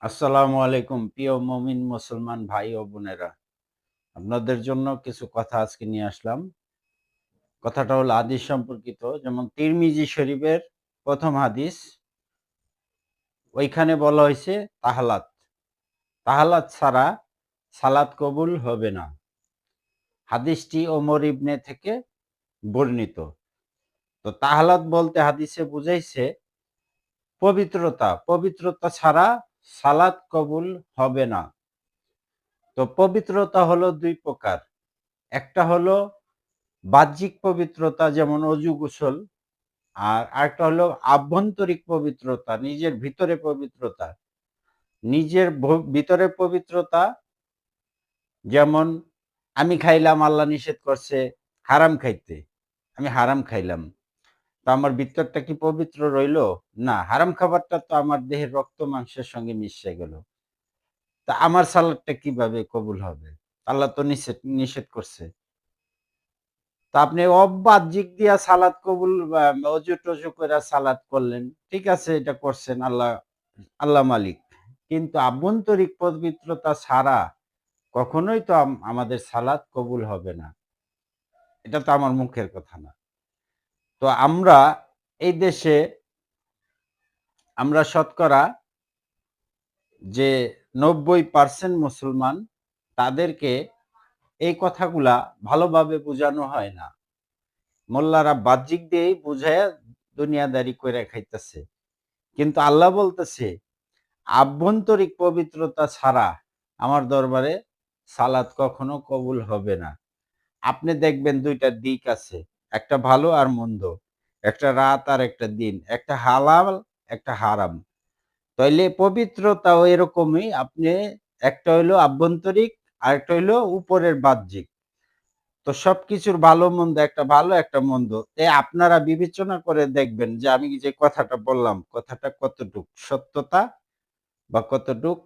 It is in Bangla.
আসসালামু আলাইকুম প্রিয় মুমিন মুসলমান ভাই ও বোনেরা। আপনাদের জন্য কিছু কথা আজকে নিয়ে আসলাম। কথাটা হলো হাদিস সম্পর্কিত। যেমন তিরমিজি শরীফের প্রথম হাদিস, ওইখানে বলা হয়েছে তাহালাত। তাহালাত ছাড়া সালাত কবুল হবে না। হাদিসটি ওমর ইবনে থেকে বর্ণিত। তো তাহালাত বলতে হাদিসে বুঝাইছে পবিত্রতা। পবিত্রতা ছাড়া সালাত কবুল হবে না। তো পবিত্রতা হলো দুই প্রকার। একটা হলো বাহ্যিক পবিত্রতা, যেমন অজু গোসল। আর আরেকটা হলো আভ্যন্তরিক পবিত্রতা, নিজের ভিতরে পবিত্রতা। নিজের ভিতরে পবিত্রতা, যেমন আমি খাইলাম, আল্লাহ নিষেধ করছে হারাম খাইতে, আমি হারাম খাইলাম, তো আমার ভিতরটা কি পবিত্র রইলো? না, হারাম খাবারটা তো আমার দেহের রক্ত মাংসের সঙ্গে মিশে গেল। তা আমার সালাদটা কিভাবে কবুল হবে? আল্লাহ তো নিষেধ নিষেধ করছে। তা আপনি অবাহ্যিক দিয়া সালাত কবুল অজু-টজু কইরা সালাত করলেন। ঠিক আছে, এটা করছেন, আল্লাহ আল্লাহ মালিক। কিন্তু আভ্যন্তরিক পবিত্রতা ছাড়া কখনোই তো আমাদের সালাত কবুল হবে না। এটা তো আমার মুখের কথা না। তো আমরা এই দেশে আমরা শতকরা যে ৯০% মুসলমান, তাদেরকে এই কথাগুলা ভালোভাবে বুঝানো হয় না। মোল্লারা বাহ্যিক দিয়েই বুঝাইয়া দুনিয়াদারি কইরা খাইতেছে। কিন্তু আল্লাহ বলতেছে, আভ্যন্তরিক পবিত্রতা ছাড়া আমার দরবারে সালাত কখনো কবুল হবে না। আপনি দেখবেন ২ টা দিক আছে। একটা ভালো আর মন্দ। একটা রাত আর একটা দিন। একটা হালাল, একটা হারাম। তাইলে পবিত্রতাও এরকমই। আপনি একটা হইলো আভ্যন্তরিক, আরেকটা হইলো উপরের বাহ্যিক। তো সবকিছুর ভালো মন্দ, একটা ভালো একটা মন্দ। আপনারা বিবেচনা করে দেখবেন যে আমি যে কথাটা বললাম, কথাটা কতটুক সত্যতা বা কতটুক